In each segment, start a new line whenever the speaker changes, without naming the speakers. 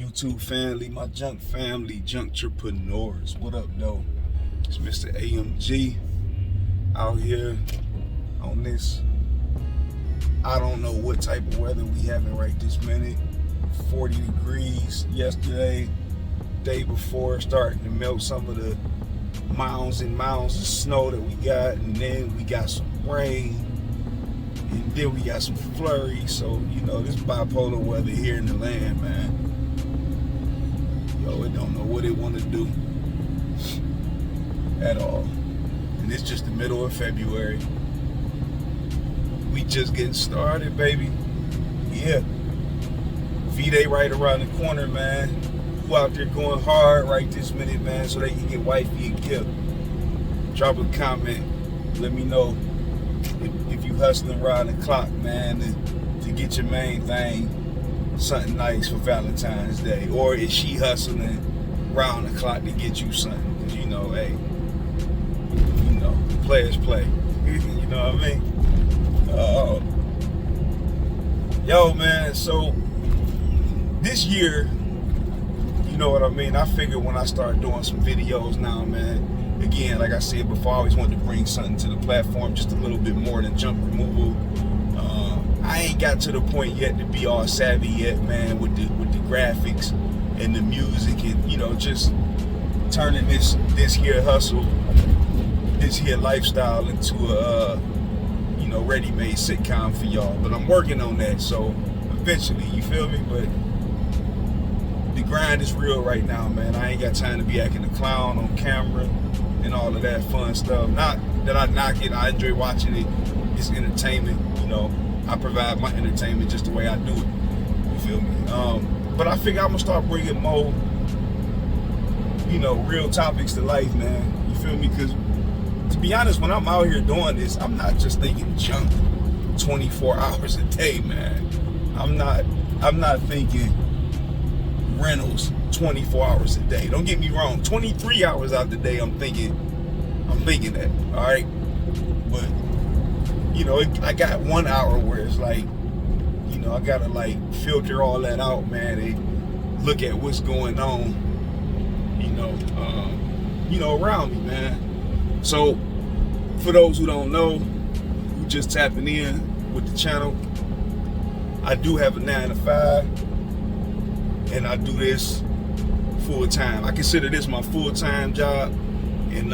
YouTube family, my junk family, junkrepreneurs. What up, though? It's Mr. AMG out here on this. I don't know what type of weather we having right this minute. 40 degrees yesterday, day before, starting to melt some of the mounds and mounds of snow that we got, and then we got some rain, and then we got some flurries. So, you know, this bipolar weather here in the land, man. Yo, it don't know what it want to do at all. And it's just the middle of February. We just getting started, baby. Yeah. V-Day right around the corner, man. Who out there going hard right this minute, man, so they can get wifey a gift? Drop a comment. Let me know if you hustling around the clock, man, to get your main thing something nice for Valentine's Day. Or is she hustling around the clock to get you something? Because, you know, hey, you know, players play. You know what I mean? Yo, man, so this year, you know what I mean, I figured when I start doing some videos now, man, again, like I said before, I always wanted to bring something to the platform, just a little bit more than junk removal. I ain't got to the point yet to be all savvy yet, man, with the graphics and the music, and, you know, just turning this here hustle, this here lifestyle into a you know, ready-made sitcom for y'all. But I'm working on that, so eventually, you feel me? But the grind is real right now, man. I ain't got time to be acting a clown on camera and all of that fun stuff. Not that I knock it, I enjoy watching it. It's entertainment, you know. I provide my entertainment just the way I do it. You feel me? But I figure I'm gonna start bringing more, you know, real topics to life, man. You feel me? Because to be honest, when I'm out here doing this, I'm not just thinking junk 24 hours a day, man. I'm not thinking rentals 24 hours a day. Don't get me wrong. 23 hours out the day, I'm thinking that. All right, but you know, I got 1 hour where it's like, you know, I gotta like filter all that out, man, and look at what's going on, you know, around me, man. So, for those who don't know, who just tapping in with the channel, I do have a 9 to 5, and I do this full time. I consider this my full-time job, and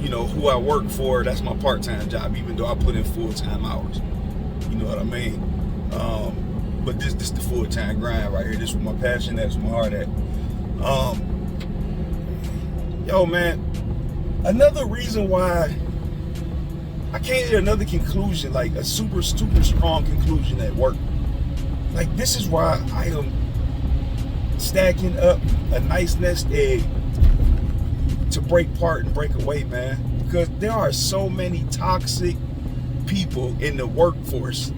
you know, who I work for, that's my part-time job, even though I put in full-time hours. You know what I mean? But this the full-time grind right here. This is my passion, that's my heart at. Yo, man, another reason why I came to another conclusion, like a super strong conclusion at work. Like, this is why I am stacking up a nice nest egg to break apart and break away, man. Because there are so many toxic people in the workforce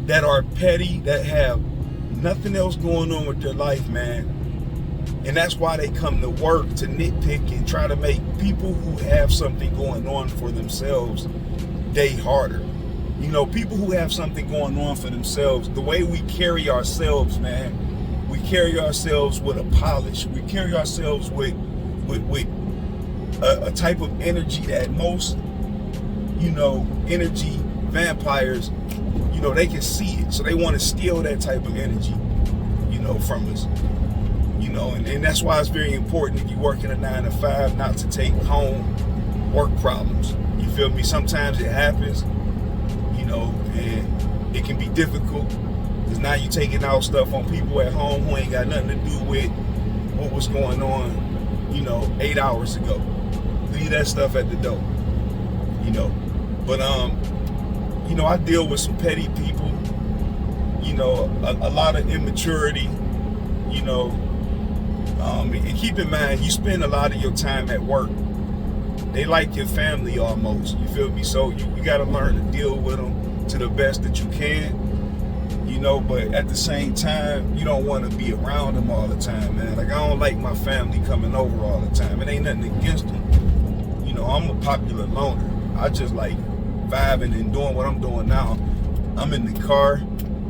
that are petty, that have nothing else going on with their life, man. And that's why they come to work, to nitpick and try to make people who have something going on for themselves day harder. You know, people who have something going on for themselves, the way we carry ourselves, man, we carry ourselves with a polish. We carry ourselves with a type of energy that most, you know, energy vampires, you know, they can see it. So they want to steal that type of energy, you know, from us. You know, and that's why it's very important if you work in a 9 to 5 not to take home work problems. You feel me? Sometimes it happens, you know, and it can be difficult because now you're taking out stuff on people at home who ain't got nothing to do with what was going on, you know, 8 hours ago. Leave that stuff at the door, you know. But you know, I deal with some petty people, you know, a lot of immaturity, you know. And keep in mind, you spend a lot of your time at work. They like your family almost, you feel me? So you got to learn to deal with them to the best that you can, you know, but at the same time, you don't want to be around them all the time, man. Like, I don't like my family coming over all the time. It ain't nothing against them. You know, I'm a popular loner. I just like vibing and doing what I'm doing now. I'm in the car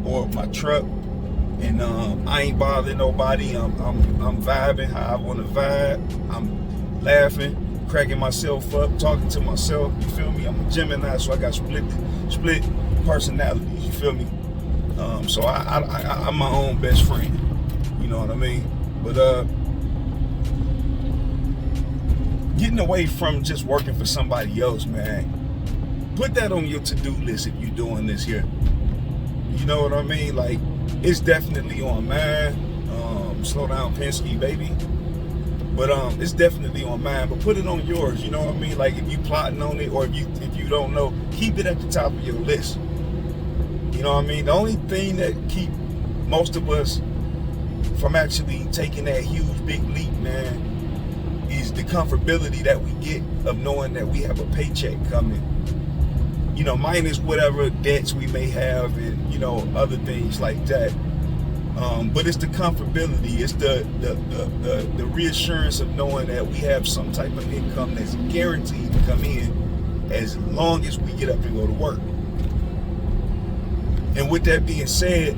or my truck, And I ain't bothering nobody. I'm vibing how I want to vibe. I'm laughing, cracking myself up, talking to myself. You feel me? I'm a Gemini, so I got split personalities. You feel me? So I'm my own best friend. You know what I mean? But getting away from just working for somebody else, man. Put that on your to-do list if you're doing this here. You know what I mean? Like, it's definitely on mine. Slow down, Penske, baby. But it's definitely on mine. But put it on yours. You know what I mean? Like, if you plotting on it, or if you don't know, keep it at the top of your list. You know what I mean? The only thing that keep most of us from actually taking that huge big leap, man, is the comfortability that we get of knowing that we have a paycheck coming. You know, minus whatever debts we may have and, you know, other things like that. But it's the comfortability, it's the reassurance of knowing that we have some type of income that's guaranteed to come in as long as we get up and go to work. And with that being said,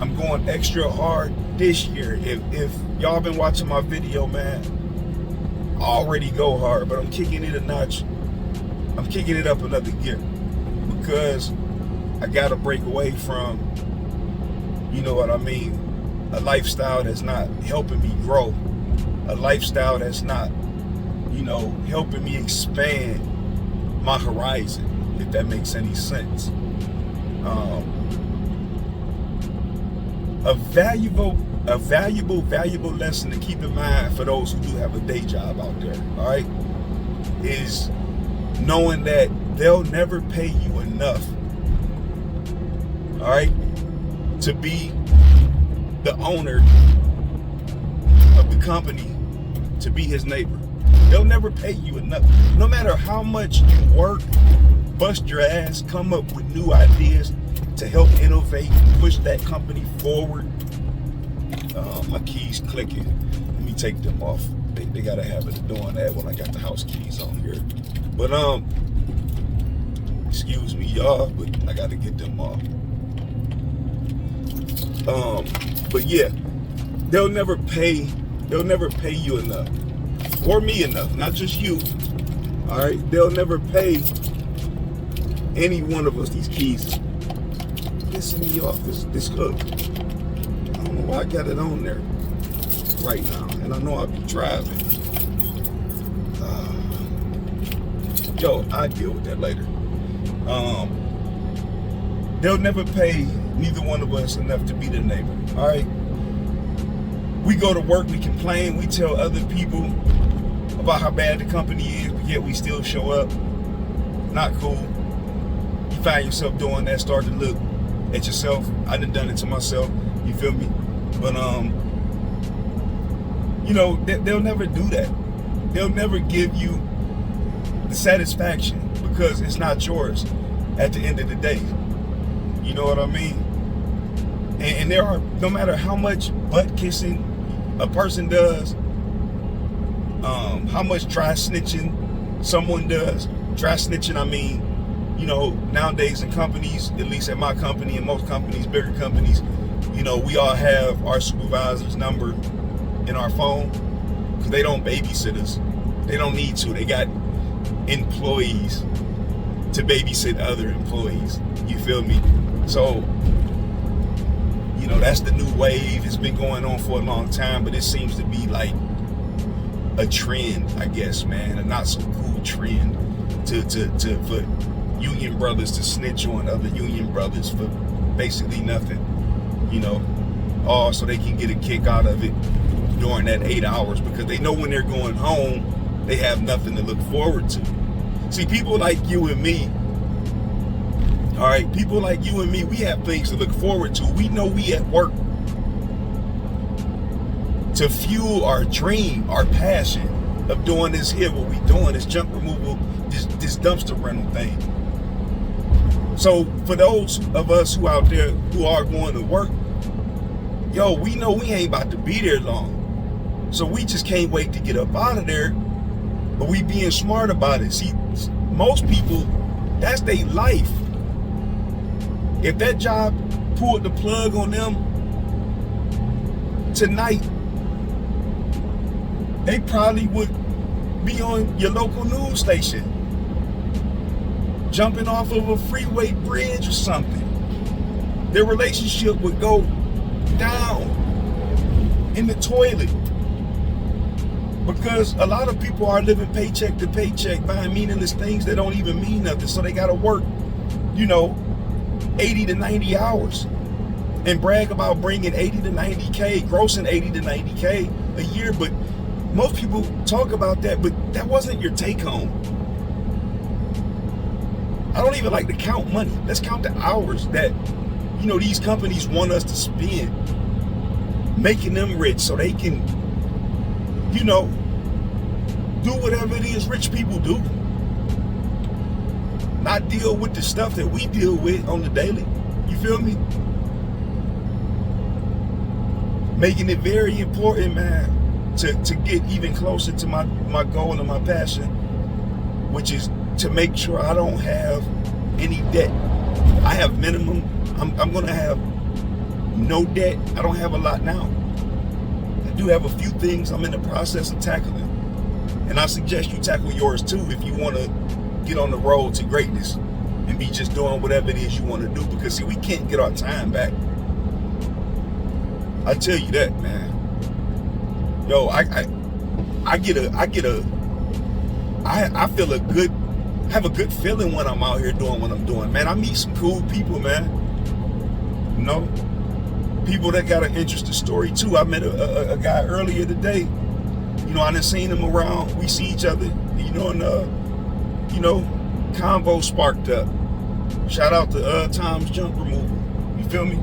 I'm going extra hard this year. If y'all been watching my video, man, I already go hard, but I'm kicking it a notch. I'm kicking it up another gear because I gotta break away from, you know what I mean, a lifestyle that's not helping me grow, a lifestyle that's not, you know, helping me expand my horizon, if that makes any sense. A valuable lesson to keep in mind for those who do have a day job out there, all right, is knowing that they'll never pay you enough, all right, to be the owner of the company, to be his neighbor. They'll never pay you enough. No matter how much you work, bust your ass, come up with new ideas to help innovate, push that company forward. My keys clicking. Let me take them off. They got a habit of doing that when I got the house keys on here. But excuse me, y'all, but I got to get them off. But yeah, they'll never pay you enough, or me enough, not just you. All right, they'll never pay any one of us. These keys pissing me off. This hook. I don't know why I got it on there right now, and I know I'll be driving. Yo, I deal with that later. They'll never pay neither one of us enough to be the neighbor. All right. We go to work, we complain, we tell other people about how bad the company is, but yet we still show up. Not cool. You find yourself doing that, start to look at yourself. I done it to myself. You feel me? But you know, they'll never do that. They'll never give you the satisfaction because it's not yours at the end of the day. You know what I mean? And there are, no matter how much butt kissing a person does, how much dry snitching someone does. Dry snitching, I mean, you know, nowadays in companies, at least at my company and most companies, bigger companies, you know, we all have our supervisor's number in our phone because they don't babysit us. They don't need to. They got employees to babysit other employees. You feel me? So, you know, that's the new wave. It's been going on for a long time, but it seems to be like a trend, I guess, man, a not so cool trend for union brothers to snitch on other union brothers for basically nothing, you know, all so they can get a kick out of it during that 8 hours because they know when they're going home, they have nothing to look forward to. See, people like you and me, all right, people like you and me, we have things to look forward to. We know we at work to fuel our dream, our passion of doing this here, what we doing, this junk removal, this dumpster rental thing. So for those of us who out there who are going to work, yo, we know we ain't about to be there long. So we just can't wait to get up out of there, but we being smart about it. See, most people, that's their life. If that job pulled the plug on them tonight, they probably would be on your local news station, jumping off of a freeway bridge or something. Their relationship would go down in the toilet, because a lot of people are living paycheck to paycheck, buying meaningless things that don't even mean nothing. So they got to work, 80 to 90 hours and brag about bringing 80 to 90K, grossing 80 to 90K a year. But most people talk about that, but that wasn't your take home. I don't even like to count money. Let's count the hours that, these companies want us to spend, making them rich so they can, do whatever it is rich people do. Not deal with the stuff that we deal with on the daily. You feel me? Making it very important, man, to get even closer to my goal and my passion, which is to make sure I don't have any debt. I have minimum. I'm gonna have no debt. I don't have a lot now. I do have a few things I'm in the process of tackling, and I suggest you tackle yours too if you want to get on the road to greatness and be just doing whatever it is you want to do. Because see, we can't get our time back. I tell you that, man. Yo, I have a good feeling when I'm out here doing what I'm doing, man. I meet some cool people, man. People that got an interesting story too. I met a guy earlier today. I done seen him around. We see each other, and convo sparked up. Shout out to Tom's Junk Removal. You feel me?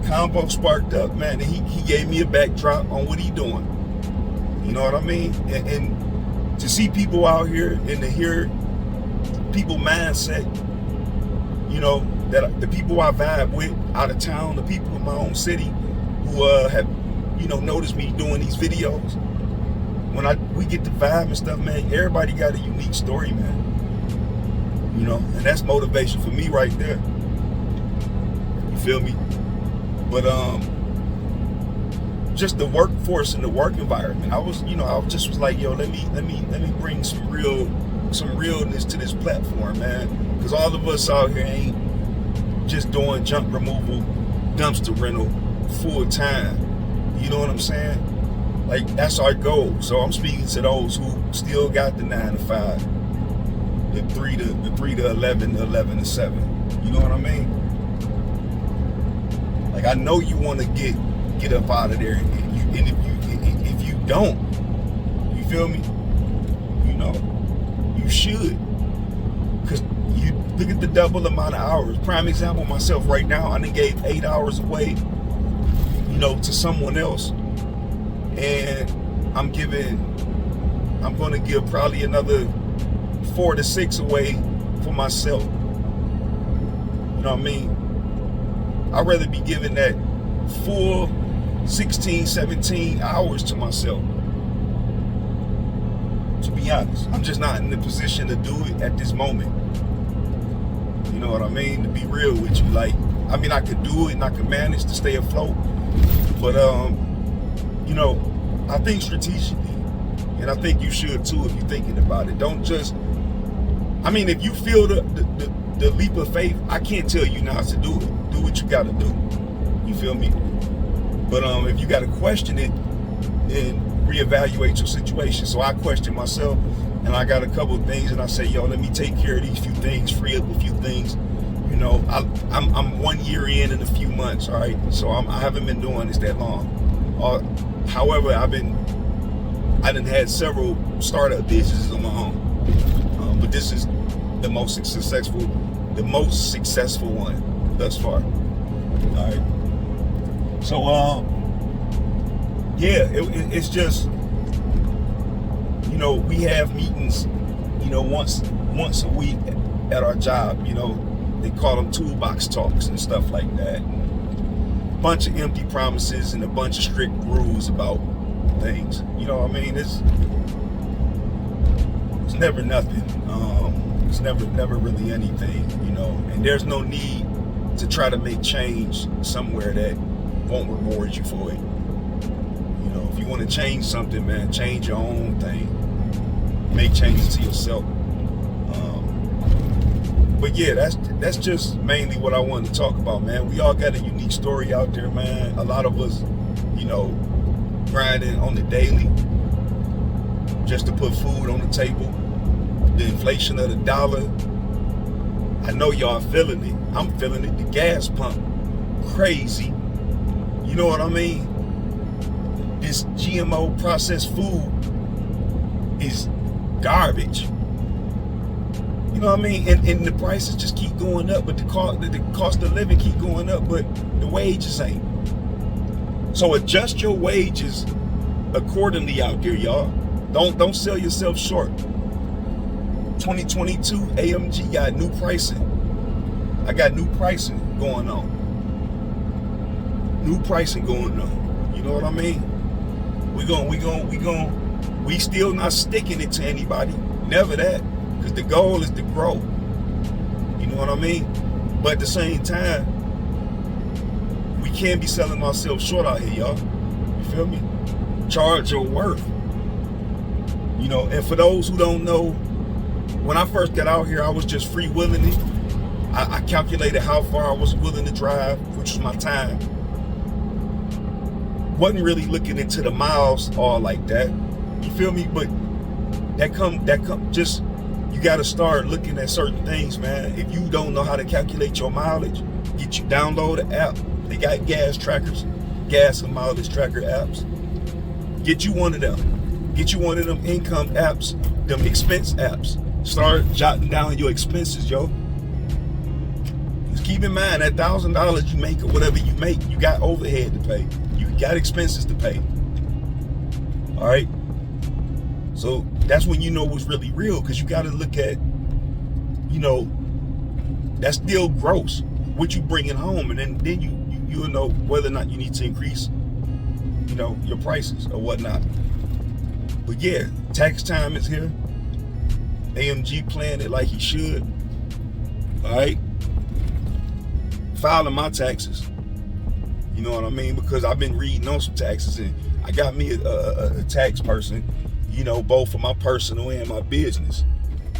Convo sparked up, man, and he gave me a backdrop on what he doing. You know what I mean? And to see people out here and to hear people mindset, that the people I vibe with out of town, the people in my own city who have, noticed me doing these videos. When we get the vibe and stuff, man, everybody got a unique story, man. And that's motivation for me right there. You feel me? But just the workforce and the work environment. I just was like, yo, let me bring some realness to this platform, man. Because all of us out here ain't just doing junk removal, dumpster rental full time. You know what I'm saying? Like, that's our goal. So I'm speaking to those who still got the 9 to 5, the 3 to 11, the 11 to 7. You know what I mean? Like, I know you want to get up out of there, and if you don't, you feel me? You should, because you look at the double amount of hours. Prime example, myself right now, I done gave 8 hours away, to someone else, and I'm going to give probably another 4 to 6 away for myself. You know what I mean? I'd rather be giving that full 16, 17 hours to myself. To be honest, I'm just not in the position to do it at this moment. You know what I mean? To be real with you, I could do it and I could manage to stay afloat. But, I think strategically, and I think you should too if you're thinking about it. Don't just, if you feel the leap of faith, I can't tell you not to do it. Do what you got to do. You feel me? But if you got to question it, then reevaluate your situation. So I question myself, and I got a couple of things, and I say, yo, let me take care of these few things, free up a few things. I'm 1 year in a few months, all right? So I haven't been doing this that long. However, I done had several startup businesses on my own. But this is the most successful one thus far. All right. So, it's just, we have meetings, once a week at our job. They call them toolbox talks and stuff like that. Bunch of empty promises and a bunch of strict rules about things. You know what I mean? It's never nothing. It's never really anything, and there's no need to try to make change somewhere that won't reward you for it. You know, if you want to change something, man, change your own thing. Make changes to yourself. But yeah, that's just mainly what I wanted to talk about, man. We all got a unique story out there, man. A lot of us, you know, grinding on the daily just to put food on the table. The inflation of the dollar, I know y'all feeling it. I'm feeling it. The gas pump, crazy. You know what I mean? This GMO processed food is garbage. You know what I mean? And the prices just keep going up, but the cost of living keep going up, but the wages ain't. So adjust your wages accordingly out there, y'all. Don't sell yourself short. 2022 AMG got new pricing. I got new pricing going on. New pricing going on. You know what I mean? We still not sticking it to anybody. Never that. Because the goal is to grow. You know what I mean? But at the same time, we can't be selling ourselves short out here, y'all. You feel me? Charge your worth. You know, and for those who don't know, when I first got out here, I was just freewheeling it. I calculated how far I was willing to drive, which was my time. Wasn't really looking into the miles all like that. You feel me? But that come just, you got to start looking at certain things, man. If you don't know how to calculate your mileage, download an app. They got gas trackers, gas and mileage tracker apps. Get you one of them. Get you one of them income apps, them expense apps. Start jotting down your expenses, yo. Just keep in mind that $1,000 you make or whatever you make, you got overhead to pay. You got expenses to pay. All right. So that's when you know what's really real, because you got to look at, you know, that's still gross, what you bringing home, and then you'll know whether or not you need to increase, you know, your prices or whatnot. But yeah, tax time is here. AMG playing it like he should. All right, filing my taxes. You know what I mean? Because I've been reading on some taxes, and I got me a tax person. You know, both for my personal and my business.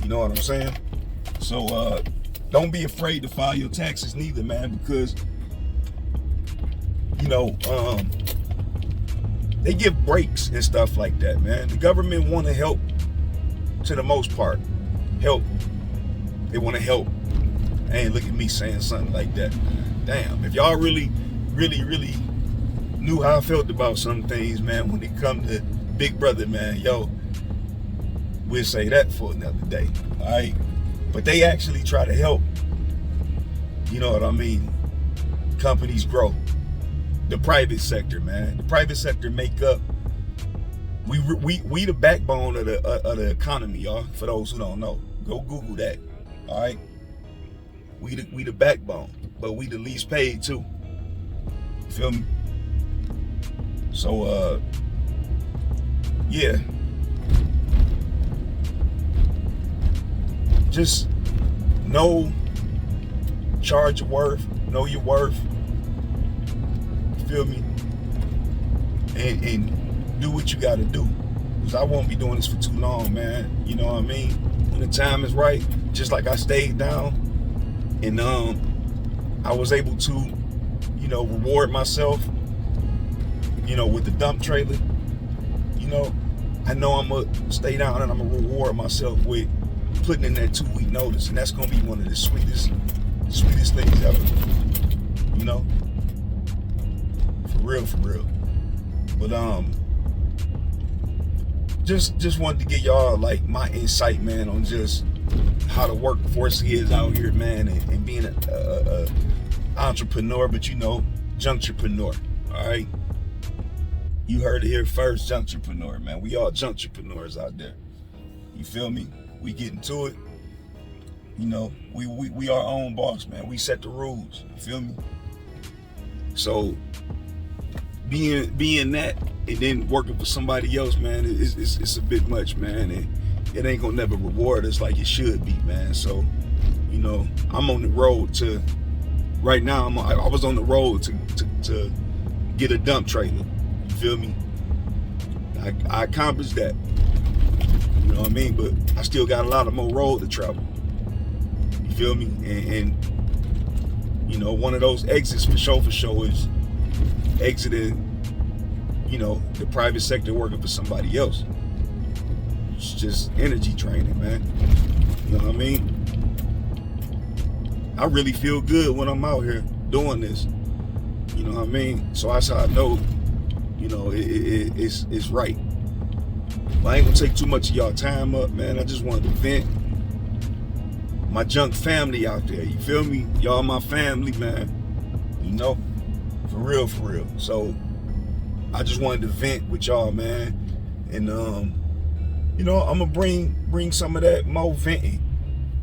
You know what I'm saying? So don't be afraid to file your taxes neither, man, because you know they give breaks and stuff like that, man. The government want to help to the most part. Help. They want to help. Hey, look at me saying something like that. Damn, if y'all really knew how I felt about some things, man, when it come to Big Brother, man, yo, we'll say that for another day. All right, but they actually try to help. You know what I mean? Companies grow. The private sector, man. The private sector make up. We the backbone of the economy, y'all. For those who don't know, go Google that. All right. We the backbone, but we the least paid too. You feel me? So yeah. Just charge your worth, know your worth. You feel me? And do what you gotta do. Because I won't be doing this for too long, man. You know what I mean? When the time is right, just like I stayed down and I was able to, you know, reward myself, you know, with the dump trailer. You know, I know I'm gonna stay down and I'm gonna reward myself with putting in that 2-week notice, and that's gonna be one of the sweetest things ever. You know, for real. But just wanted to get y'all like my insight, man, on just how the workforce is out here, man, and being a entrepreneur, but you know, juntrepreneur. All right, you heard it here first, juntrepreneur, man. We all juntrepreneurs out there. You feel me? We getting to it. You know, we our own boss, man. We set the rules. You feel me? So being that and then working for somebody else, man, it's a bit much, man. And it ain't gonna never reward us like it should be, man. So, you know, I'm on the road to right now I was on the road to get a dump trailer. You feel me? I accomplished that. You know what I mean? But I still got a lot of more road to travel. You feel me? And you know, one of those exits for sure is exiting, you know, the private sector working for somebody else. It's just energy training, man. You know what I mean? I really feel good when I'm out here doing this. You know what I mean? So that's how I know, you know, it's right. But I ain't gonna take too much of y'all time up, man. I just wanted to vent. My junk family out there, you feel me? Y'all my family, man. You know? For real. So I just wanted to vent with y'all, man. And you know, I'm gonna bring some of that more venting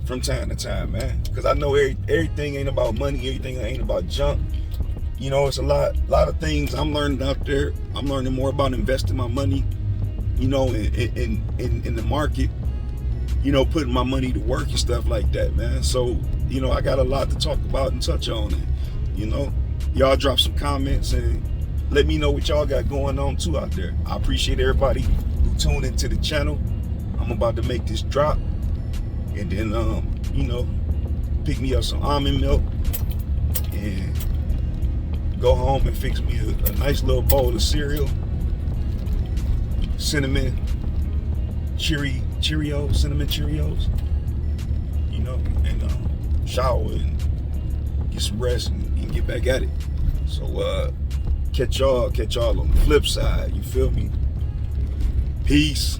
from time to time, man. Because I know everything ain't about money, everything ain't about junk. You know, it's a lot of things I'm learning out there. I'm learning more about investing my money, you know, in the market, you know, putting my money to work and stuff like that, man. So, you know, I got a lot to talk about and touch on it. You know, y'all drop some comments and let me know what y'all got going on too out there. I appreciate everybody who tuned into the channel. I'm about to make this drop and then, you know, pick me up some almond milk and go home and fix me a nice little bowl of cereal, cinnamon Cheerios, you know, and shower and get some rest and get back at it. So catch y'all on the flip side, you feel me? Peace.